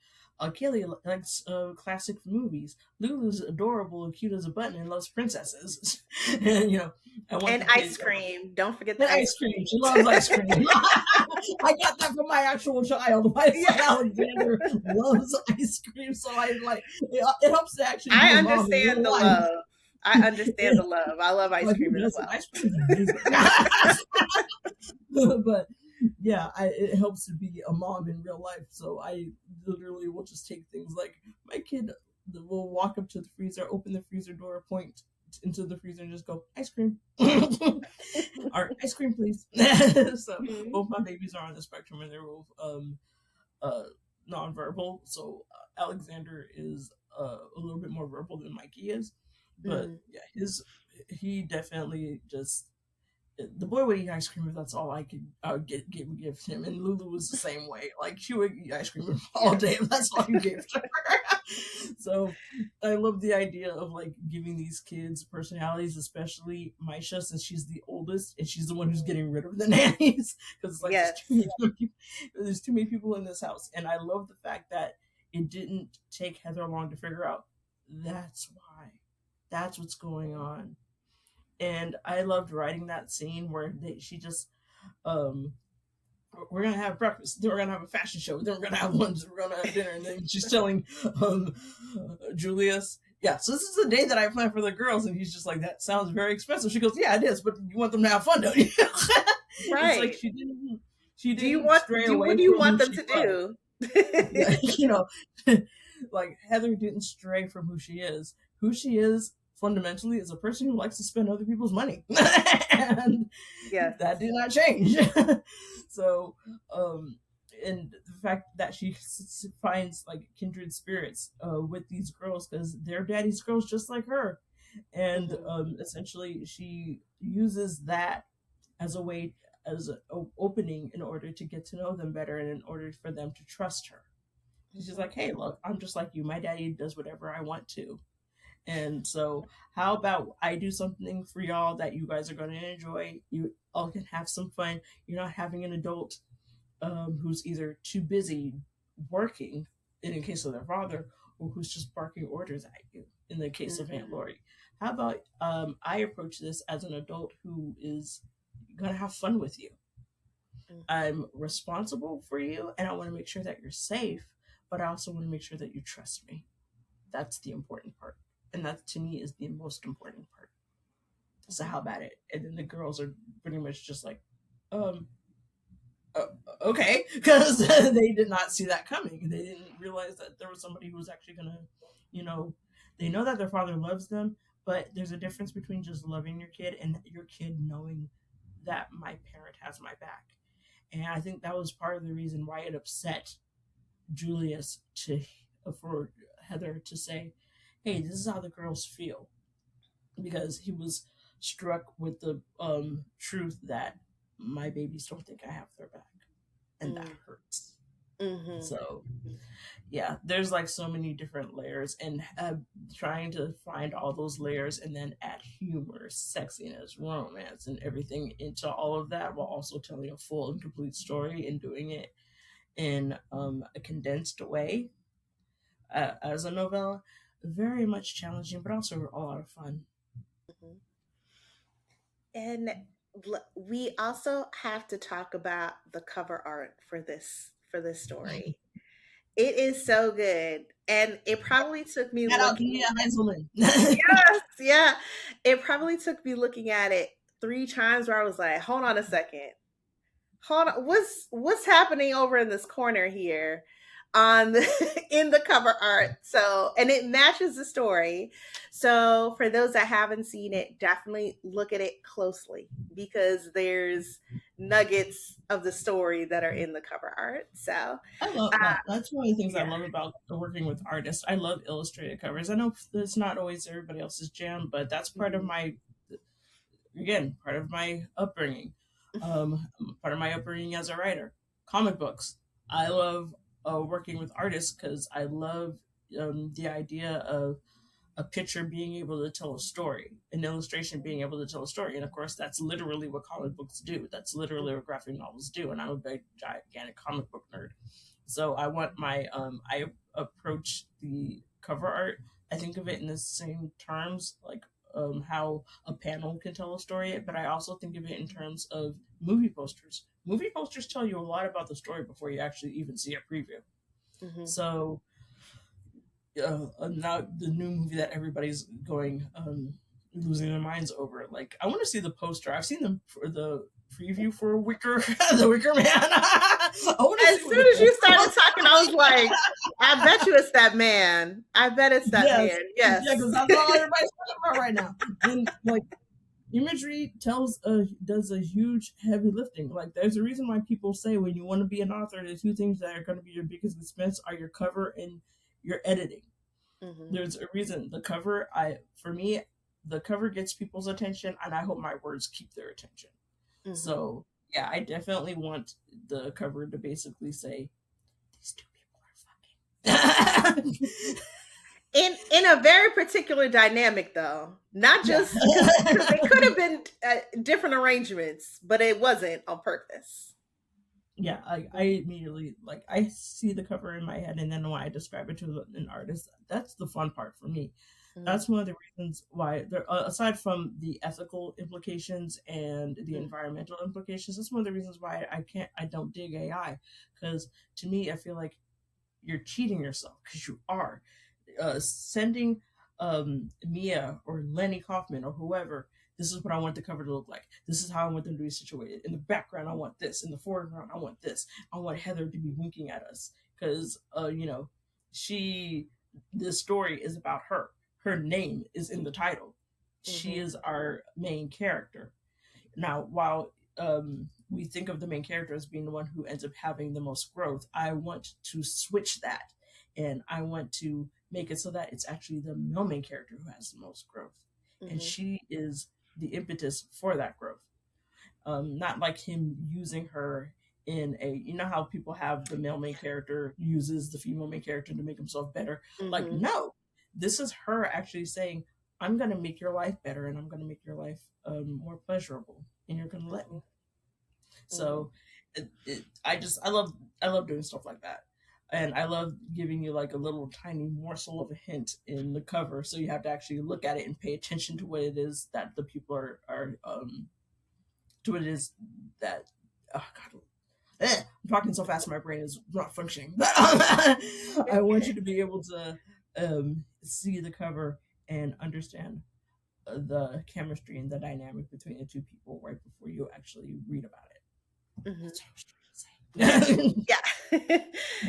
Kelly likes classic movies. Lulu's adorable and cute as a button and loves princesses. And I want And the ice kids. cream. Don't forget And the ice ice cream. cream. She loves ice cream. I got that from my actual child. My son Yeah. Alexander loves ice cream, so I like it helps to actually be I a mom in understand real the life. love. I understand the love. I love ice Like, who cream as doesn't? well. Ice cream is amazing. But yeah, it helps to be a mom in real life. So I literally will just take things like my kid will walk up to the freezer, open the freezer door, point into the freezer, and just go, ice cream. Or ice cream, please. So Mhm. both my babies are on the spectrum, and they're both uh, nonverbal. So Alexander is a little bit more verbal than Mikey is, but Mm. yeah, he definitely just the boy would eat ice cream if that's all I would give him, and Lulu was the same way. Like she would eat ice cream all Yeah. day if that's all you gave to her. So I love the idea of like giving these kids personalities, especially Maisha, since she's the oldest and she's the one who's getting rid of the nannies because it's like Yes. there's too many people in this house, and I love the fact that it didn't take Heather long to figure out that's why, that's what's going on. And I loved writing that scene where she just um we're gonna have breakfast, then we're gonna have a fashion show, then we're gonna have lunch, then we're gonna have dinner, and then she's telling um Julius, yeah, so this is the day that I planned for the girls, and he's just like, that sounds very expensive. She goes, yeah, it is, but you want them to have fun, don't you? It's like Right. she didn't stray What away do you from who want them she to was. do? Yeah, like Heather didn't stray from who she is. Who she is fundamentally is a person who likes to spend other people's money, and Yes. that did not change. So, um, and the fact that she finds like kindred spirits with these girls because they're daddy's girls just like her, and Mhm. essentially she uses that as a way, as an opening in order to get to know them better and in order for them to trust her. She's Mhm. like, hey, look, I'm just like you. My daddy does whatever I want to. And so, how about I do something for y'all that you guys are going to enjoy? You all can have some fun. You're not having an adult who's either too busy working, in the case of their father, or who's just barking orders at you, in the case of Aunt Mhm. Lori. How about I approach this as an adult who is going to have fun with you? Mhm. I'm responsible for you, and I want to make sure that you're safe, but I also want to make sure that you trust me. That's the important part. And that to me is the most important part. So Mhm. how about it? And then the girls are pretty much just like, um, uh, okay, because they did not see that coming. They didn't realize that there was somebody who was actually gonna, you know, they know that their father loves them, but there's a difference between just loving your kid and your kid knowing that my parent has my back. And I think that was part of the reason why it upset Julius to for Heather to say, "Hey, this is how the girls feel," because he was struck with the truth that my babies don't think I have their back, and that Mhm. hurts. Mhm. So yeah, there's like so many different layers, and trying to find all those layers and then add humor, sexiness, romance, and everything into all of that while also telling a full and complete story and doing it in a condensed way as a novella, very much challenging, but also a lot of fun. Mhm. And we also have to talk about the cover art for this story. It is so good, and it probably took me Shout out to looking. Mia Heinzelman. Yes, yeah, it probably took me looking at it 3 times where I was like, "Hold on a second, hold on, what's happening over in this corner here?" On the in the cover art. So, and it matches the story. So, for those that haven't seen it, definitely look at it closely because there's nuggets of the story that are in the cover art. So, I love uh, that's one of the things I yeah. love about working with artists. I love illustrated covers. I know it's not always everybody else's jam, but that's part of Mhm. my, again, part of my upbringing. Um, Part of my upbringing as a writer. Comic books. I love working with artists because I love the idea of a picture being able to tell a story, an illustration being able to tell a story. And of course, that's literally what comic books do. That's literally what graphic novels do. And I'm a big, gigantic comic book nerd. So I want my, I approach the cover art, I think of it in the same terms, like how a panel can tell a story, but I also think of it in terms of movie posters. Movie posters tell you a lot about the story before you actually even see a preview. Mhm. So now the new movie that everybody's going losing their minds over. Like I want to see the poster. I've seen them for the preview for Wicker, the Wicker Man. I want to As see what soon it as you started looks talking, I was like, I bet you it's that man. I bet it's that Yes, man. yeah, Yes. because that's all everybody's talking about right now. And like imagery does a huge heavy lifting. Like there's a reason why people say when you want to be an author, the two things that are going to be your biggest expense are your cover and your editing. Hmm. There's a reason the cover I for me the cover gets people's attention and I hope my words keep their attention. Hmm. So yeah, I definitely want the cover to basically say these two people are fucking. In a very particular dynamic, though, not Yeah. just because it could have been different arrangements, but it wasn't on purpose. Yeah, I immediately like I see the cover in my head and then when I describe it to an artist, that's the fun part for me. Mm-hmm. That's one of the reasons why there aside from the ethical implications and the environmental implications, that's one of the reasons why I don't dig AI, because to me I feel like you're cheating yourself because you are sending Mia or Lenny Kaufman or whoever. This is what I want the cover to look like. This is how I want them to be situated. In the background, I want this. In the foreground, I want this. I want Heather to be winking at us because, she. The story is about her. Her name is in the title. She Hmm. is our main character. Now, while we think of the main character as being the one who ends up having the most growth, I want to switch that and I want to make it so that it's actually the male main character who has the most growth. And Hmm. she is the impetus for that growth. Not like him using her in a, you know how people have the male main character uses the female main character to make himself better. Like, Mm-hmm. no, this is her actually saying, I'm going to make your life better and I'm going to make your life more pleasurable and you're going to let me. Mm-hmm. So I love doing stuff like that. And I love giving you like a little tiny morsel of a hint in the cover, so you have to actually look at it and pay attention to what it is that the people are to what it is that, oh god, I'm talking so fast my brain is not functioning. But I want you to be able to see the cover and understand the chemistry and the dynamic between the two people right before you actually read about it. Mm-hmm. That's what I was trying to say. Yeah.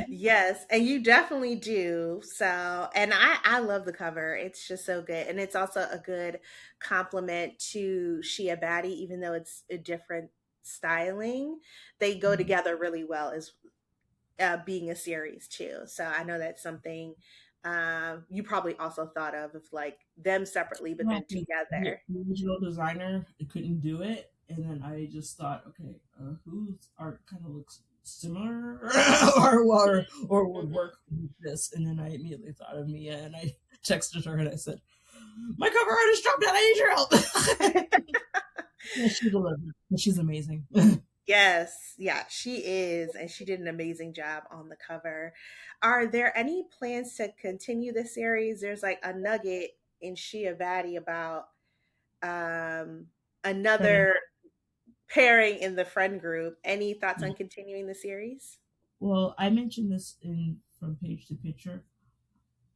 Yes, and you definitely do. So, and I love the cover. It's just so good. And it's also a good compliment to Shia Batty, even though it's a different styling. They go Mhm. together really well as being a series too. So I know that's something you probably also thought of like them separately, but Yeah, then 'cause the together. original designer couldn't do it, and then I just thought, okay, whose art kind of looks similar, or would work with this? And then I immediately thought of Mia, and I texted her and I said, "My cover artist dropped out. I need your help." Yeah, she delivered. And she's amazing. Yes, yeah, she is, and she did an amazing job on the cover. Are there any plans to continue the series? There's like a nugget in Shia Batty about um, Freddie. another pairing in the friend group. Any thoughts Yeah. on continuing the series? Well, I mentioned this in From Page to Picture.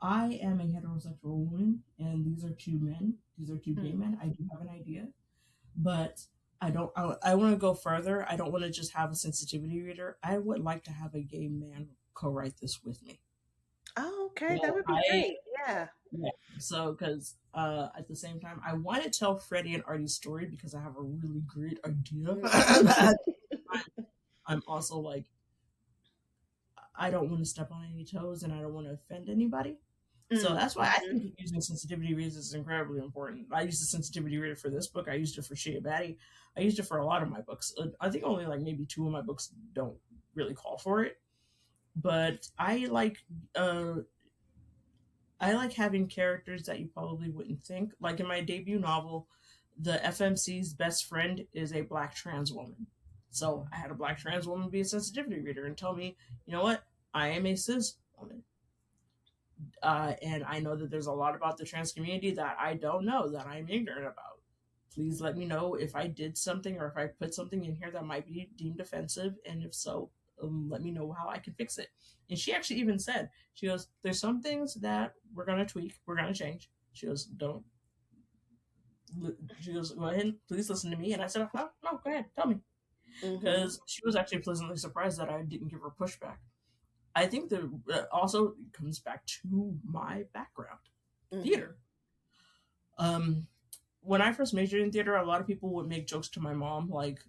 I am a heterosexual woman, and these are two men. These are two gay Mm. men. I do have an idea, but I don't. I want to go further. I don't want to just have a sensitivity reader. I would like to have a gay man co-write this with me. Oh, okay, that So would be great. Yeah. yeah. So because at the same time, I want to tell Freddie and Artie's story because I have a really great idea. Mm. I'm also like, I don't want to step on any toes and I don't want to offend anybody. So Mm, that's why I mhm, think using sensitivity readers is incredibly important. I used the sensitivity reader for this book. I used it for Shea Batty. I used it for a lot of my books. I think only like maybe two of my books don't really call for it. But uh, I like having characters that you probably wouldn't think. Like in my debut novel, the FMC's best friend is a black trans woman. So I had a black trans woman be a sensitivity reader and tell me, you know what, I am a cis woman. And I know that there's a lot about the trans community that I don't know, that I'm ignorant about. Please let me know if I did something or if I put something in here that might be deemed offensive, and if so, let me know how I can fix it. And she actually even said, she goes, "There's some things that we're gonna tweak, we're gonna change." She goes, "Don't." She goes, "Go ahead, and please listen to me." And I said, "Oh, no, go ahead, tell me," mhm, because she was actually pleasantly surprised that I didn't give her pushback. I think that also comes back to my background, mhm, theater. Um, when I first majored in theater, a lot of people would make jokes to my mom, like,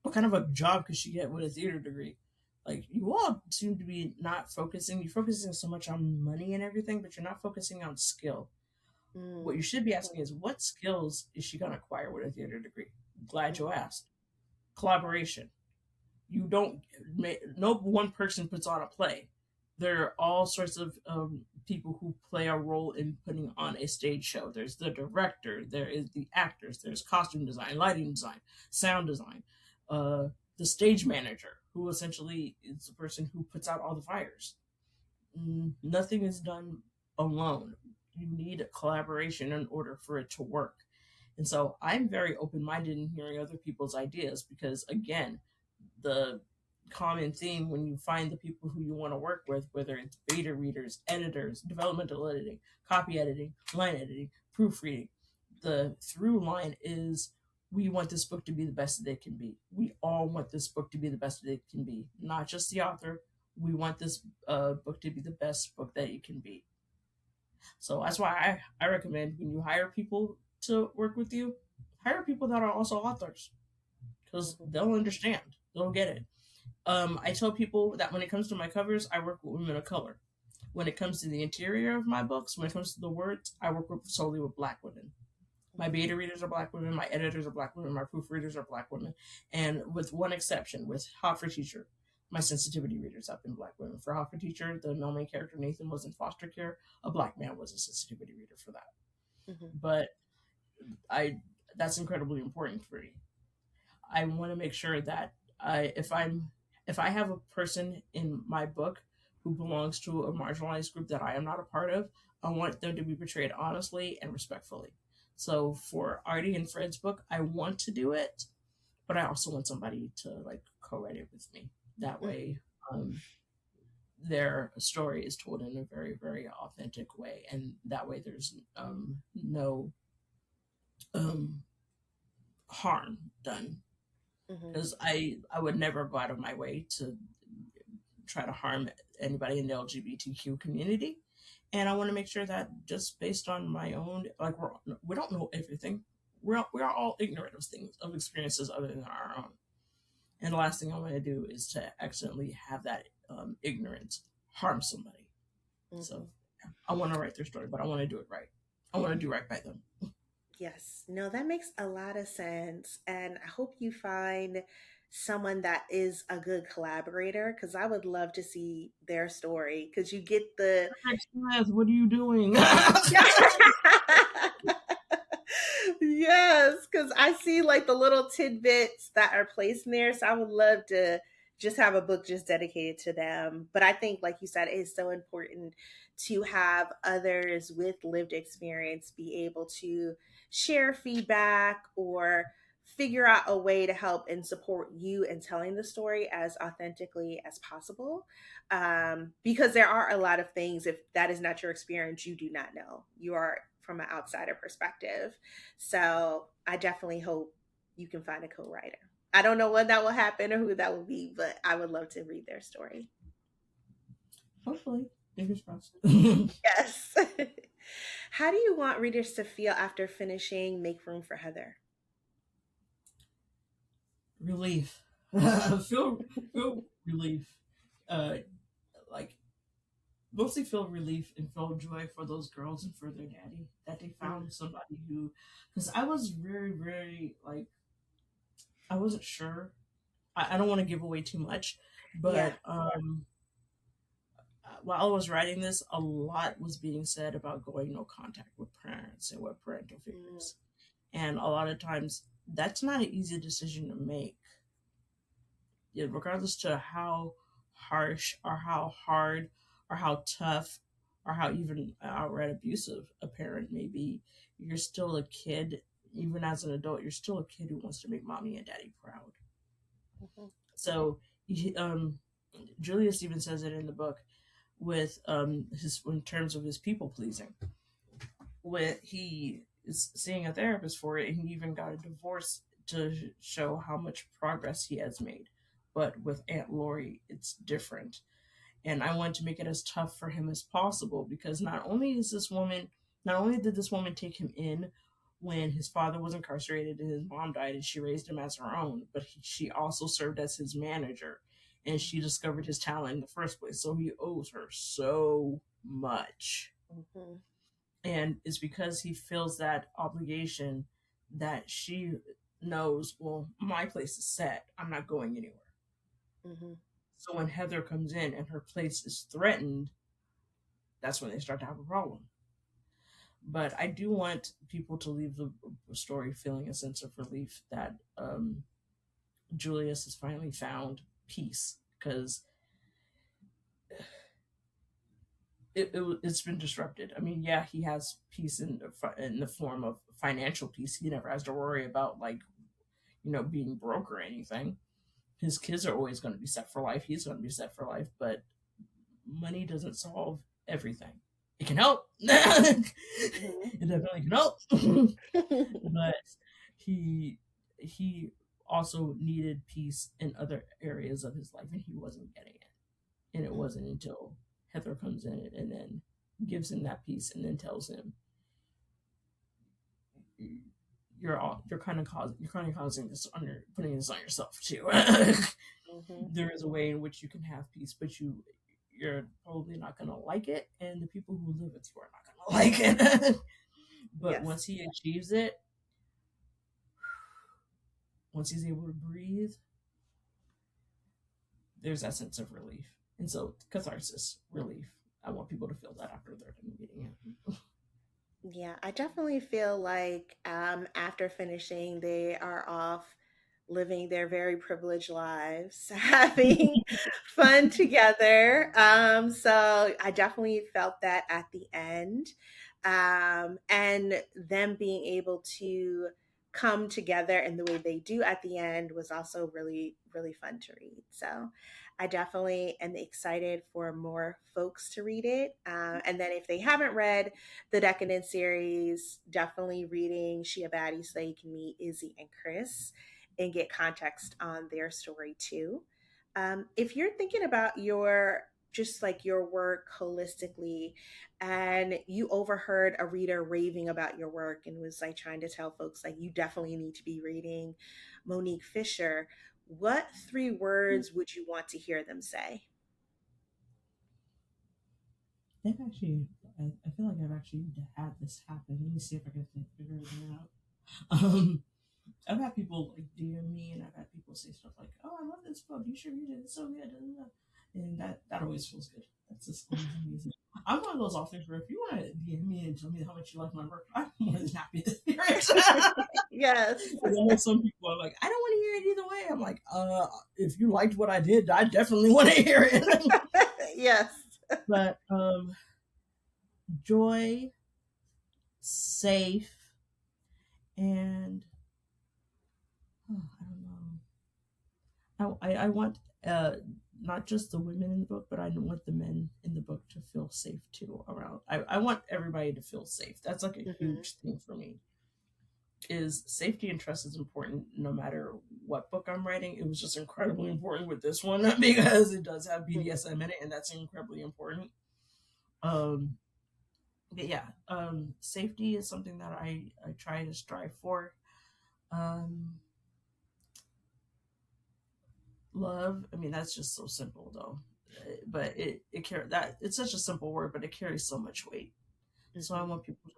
"What kind of a job could she get with a theater degree?" Like, you all seem to be not focusing. You're focusing so much on money and everything, but you're not focusing on skill. What you mm, should be asking is, what skills is she going to acquire with a theater degree? Glad you mhm, asked. Collaboration. You don't no one person puts on a play. There are all sorts of people who play a role in putting on a stage show. There's the director, there is the actors, there's costume design, lighting design, sound design, uh, the stage manager, who essentially is the person who puts out all the fires. Nothing is done alone. You need a collaboration in order for it to work. And so I'm very open minded in hearing other people's ideas because, again, the common theme when you find the people who you want to work with, whether it's beta readers, editors, developmental editing, copy editing, line editing, proofreading, the through line is, we want this book to be the best that it can be. We all want this book to be the best that it can be, not just the author. We want this book to be the best book that it can be. So that's why I recommend when you hire people to work with you, hire people that are also authors because mhm, they'll understand. They'll get it. I tell people that when it comes to my covers, I work with women of color. When it comes to the interior of my books, when it comes to the words, I work solely with black women. My beta readers are Black women, my editors are Black women, my proofreaders are Black women, and with one exception, with Hot for Teacher, my sensitivity readers have been Black women. For Hot for Teacher, the male main character Nathan was in foster care. A Black man was a sensitivity reader for that. Mhm. But I that's incredibly important for me. I want to make sure that if I have a person in my book who belongs to a marginalized group that I am not a part of, I want them to be portrayed honestly and respectfully. So for Artie and Fred's book, I want to do it, but I also want somebody to like co-write it with me. That Mhm. way, their story is told in a very, very authentic way, and that way there's no um, harm done. Mhm. Because I would never go out of my way to try to harm anybody in the LGBTQ community, and I want to make sure that just based on my own, like we don't know everything. We're all ignorant of things, of experiences other than our own. And the last thing I want to do is to accidentally have that ignorance harm somebody. So Mhm. yeah, I want to write their story, but I want to do it right. I want to do right by them. Yes, no, that makes a lot of sense. And I hope you find someone that is a good collaborator because I would love to see their story because you get the. Smith, what are you doing? Yes, because I see like the little tidbits that are placed in there. So I would love to just have a book just dedicated to them. But I think, like you said, it's so important to have others with lived experience be able to share feedback or figure out a way to help and support you in telling the story as authentically as possible. Because there are a lot of things, if that is not your experience, you do not know. You are from an outsider perspective. So I definitely hope you can find a co-writer. I don't know when that will happen or who that will be, but I would love to read their story. Hopefully, fingers crossed. Yes. How do you want readers to feel after finishing Make Room for Heather? Relief. Feel relief. Uh, like mostly feel relief and feel joy for those girls and for their daddy that they Mm, found somebody who, because I was very, very like I wasn't sure. I don't want to give away too much, yeah. but while I was writing this, a lot was being said about going no contact with parents and with parental Mm, figures, and a lot of times that's not an easy decision to make. Yeah, regardless to how harsh or how hard or how tough or how even outright abusive a parent may be, you're still a kid. Even as an adult, you're still a kid who wants to make mommy and daddy proud. mhm, So, Julius even says it in the book with his in terms of his people pleasing. When he is seeing a therapist for it, and he even got a divorce to show how much progress he has made. But with Aunt Lori, it's different. And I wanted to make it as tough for him as possible because not only did this woman take him in when his father was incarcerated and his mom died and she raised him as her own, but she also served as his manager and she discovered his talent in the first place. So he owes her so much. mhm, And it's because he feels that obligation that she knows, well, my place is set. I'm not going anywhere. mhm, So when Heather comes in and her place is threatened, that's when they start to have a problem. But I do want people to leave the story feeling a sense of relief that Julius has finally found peace because it's been disrupted. I mean, yeah, he has peace in the form of financial peace. He never has to worry about like being broke or anything. His kids are always going to be set for life. He's going to be set for life, but money doesn't solve everything. It can help. mhm. It definitely can help. But he also needed peace in other areas of his life and he wasn't getting it. And it wasn't until Heather comes in and then gives him that peace and then tells him you're kind of causing this under putting this on yourself too. Mhm. There is a way in which you can have peace, but you're probably not gonna like it, and the people who live with you are not gonna like it. But Yes. once he achieves it, once he's able to breathe, there's that sense of relief. And so catharsis, relief. I want people to feel that after they're done reading it. Yeah, I definitely feel like after finishing, they are off living their very privileged lives, having fun together. So I definitely felt that at the end. And them being able to come together in the way they do at the end was also really, really fun to read. So I definitely am excited for more folks to read it. And then if they haven't read the Decadent series, definitely reading She a Baddie so you can meet Izzy and Chris and get context on their story too. If you're thinking about your just like your work holistically and you overheard a reader raving about your work and was like trying to tell folks like you definitely need to be reading Monique Fisher, what three words would you want to hear them say? They've actually, I feel like I've actually had this happen. Let me see if I can figure it out. I've had people like DM me, and I've had people say stuff like, "Oh, I love this book. You should read it. It's so good." And that always feels good. That's just always amazing. I'm one of those authors where if you want to DM me and tell me how much you like my work, I'm more than happy to hear it. Yes. I know some people are like, "I don't want to hear it either way." I'm like, if you liked what I did, I definitely want to hear it. Yes. But joy, safe, and I don't know. I want not just the women in the book, but I want the men in the book to feel safe too around. I want everybody to feel safe. That's like a Hmm. huge thing for me. Is safety and trust is important no matter what book I'm writing. It was just incredibly important with this one because it does have BDSM in it, and that's incredibly important. Um, but yeah, safety is something that I try to strive for. Um, love, I mean, that's just so simple though. But that it's such a simple word, but it carries so much weight. So I Hmm. want people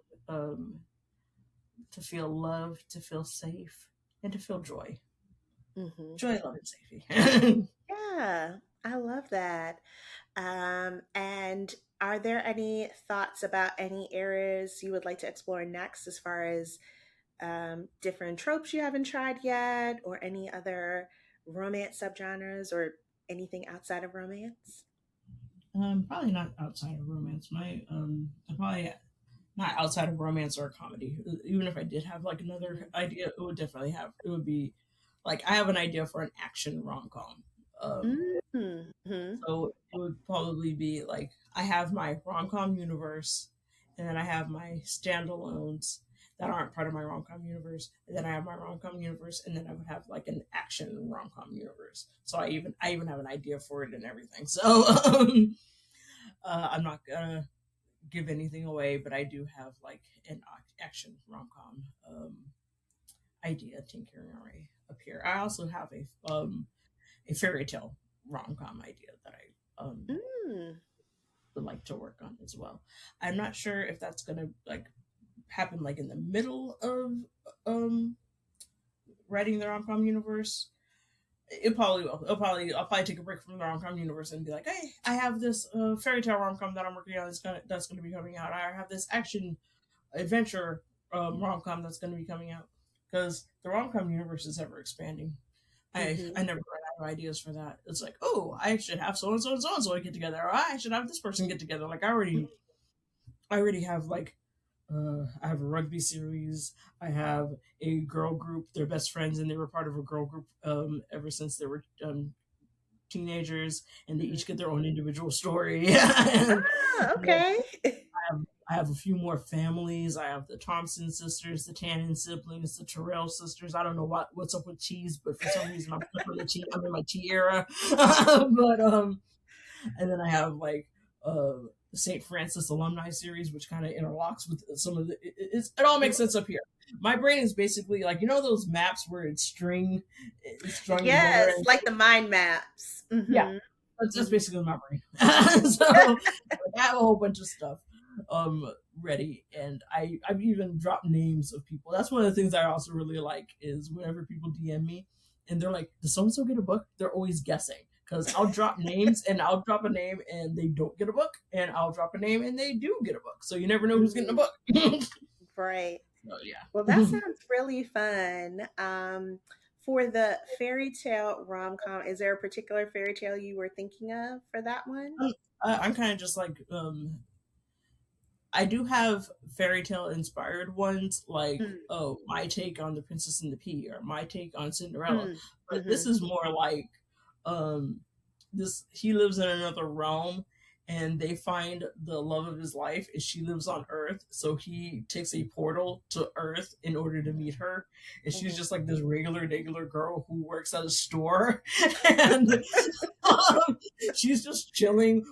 to feel love, to feel safe, and to feel joy. Hmm. Joy, love, and safety. Yeah, I love that. And are there any thoughts about any areas you would like to explore next as far as different tropes you haven't tried yet, or any other romance subgenres, or anything outside of romance? Probably not outside of romance. I probably not outside of romance or comedy. Even if I did have like another idea, it would be like I have an idea for an action rom com. Um, Mm-hmm. so it would probably be like I have my rom com universe, and then I have my standalones that aren't part of my rom com universe, and then I have my rom com universe, and then I would have like an action rom com universe. So I even have an idea for it and everything. So I'm not gonna give anything away, but I do have like an action rom com idea tinkering away up here. I also have a fairy tale rom com idea that I Mm. would like to work on as well. I'm not sure if that's gonna like happen like in the middle of um writing the rom com universe. It probably will. I'll probably take a break from the rom com universe and be like, hey, I have this fairy tale rom com that I'm working on that's gonna be coming out. I have this action adventure rom com that's gonna be coming out because the rom com universe is ever expanding. I Mm-hmm. never run out of ideas for that. It's like, oh, I should have so and so and so and so get together. Or I should have this person get together. Like I already have like I have a rugby series. I have a girl group. They're best friends, and they were part of a girl group ever since they were teenagers, and they each Mm-hmm. get their own individual story. and, Ah, okay. have I have a few more families. I have the Thompson sisters, the Tannen siblings, the Terrell sisters. I don't know what's up with cheese, but for some reason I'm stuck on the cheese. I'm in my tea era. but and then I have like the St. Francis alumni series, which kind of interlocks with some of it all makes sense up here. My brain is basically like those maps where it's strung together, Yes, and like the mind maps. yeah, that's Mm-hmm. basically my brain. So like, I have a whole bunch of stuff. ready. And I've even dropped names of people. That's one of the things I also really like is whenever people DM me and they're like, "Does so and so get a book?" They're always guessing because I'll drop names and I'll drop a name and they don't get a book, and I'll drop a name and they do get a book. So you never know who's getting a Mhm. book. Right. So Well, that yeah. sounds really fun. For the fairy tale rom com, is there a particular fairy tale you were thinking of for that one? I'm kind of just like I do have fairy tale inspired ones, like Mm, oh, my take on the Princess and the Pea or my take on Cinderella. mm, But this mm-hmm, is more like um, this. He lives in another realm, and they find the love of his life, and she lives on Earth. So he takes a portal to Earth in order to meet her, and she's mm-hmm. just like this regular girl who works at a store, and um, she's just chilling.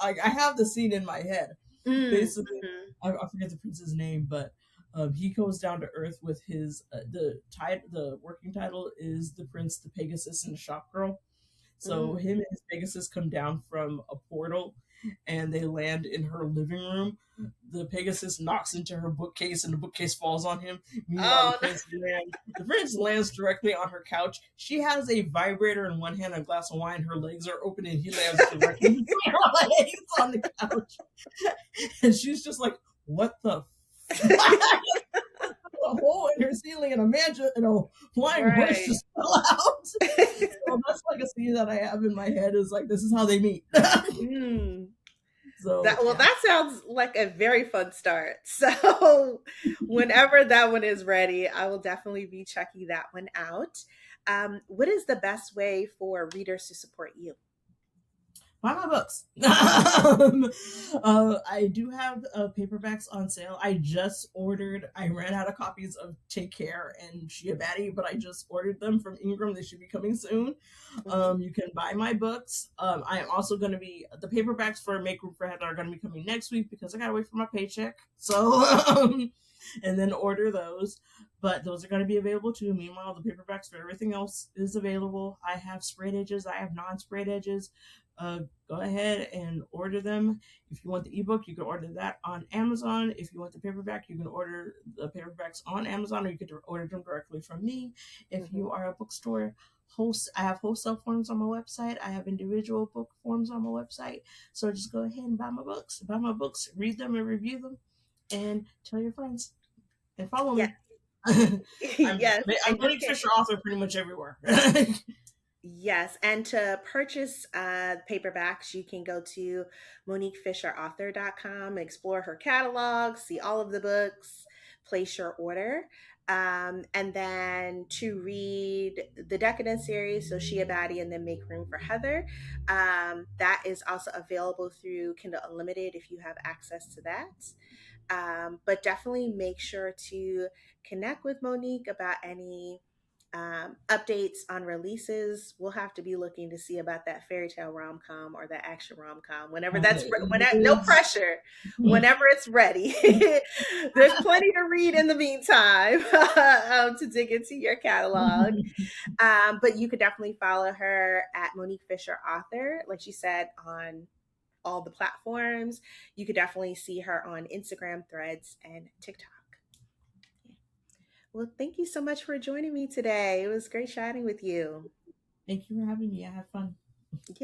I have the scene in my head Mm, basically. mm-hmm, I forget the prince's name, but he goes down to Earth with his the working title is the Prince, the Pegasus, and the Shop Girl. So mm. him and his Pegasus come down from a portal, and they land in her living room. The Pegasus knocks into her bookcase, and the bookcase falls on him. Meanwhile, Oh, the prince lands directly on her couch. She has a vibrator in one hand, and a glass of wine. Her legs are open, and he lands directly between her legs on the couch. And she's just like, "What the a hole in her ceiling and a mansion and a flying horse right. just fell out." So that's like a scene that I have in my head is like this is how they meet. Mm. So Well, yeah. that sounds like a very fun start. So, whenever that one is ready, I will definitely be checking that one out. What is the best way for readers to support you? Buy my books. I do have paperbacks on sale. I just ordered. I ran out of copies of Take Care and Shia Batty, but I just ordered them from Ingram. They should be coming soon. Hmm. You can buy my books. I am also going to be the paperbacks for Make Room for Heather are going to be coming next week because I gotta wait for my paycheck. So and then order those. But those are going to be available too. Meanwhile, the paperbacks for everything else is available. I have sprayed edges. I have non-sprayed edges. Go ahead and order them. If you want the ebook, you can order that on Amazon. If you want the paperback, you can order the paperbacks on Amazon, or you can order them directly from me. If Hmm. you are a bookstore host, I have wholesale forms on my website. I have individual book forms on my website. So just go ahead and buy my books, read them and review them, and tell your friends and follow Yeah. me. Yes. I'm And you Monique can, Fisher author pretty much everywhere. yes. And to purchase paperbacks, you can go to MoniqueFisherAuthor.com, explore her catalog, see all of the books, place your order. And then to read the Decadent series, so Shia Batty and then Make Room for Heather, that is also available through Kindle Unlimited if you have access to that. But definitely make sure to connect with Monique about any updates on releases. We'll have to be looking to see about that fairy tale rom com or that action rom com whenever no It's pressure, whenever it's ready. There's plenty to read in the meantime to dig into your catalog. But you could definitely follow her at Monique Fisher Author, like she said, on all the platforms. You could definitely see her on Instagram, Threads, and TikTok. Well, thank you so much for joining me today. It was great chatting with you. Thank you for having me. I had fun. Yeah.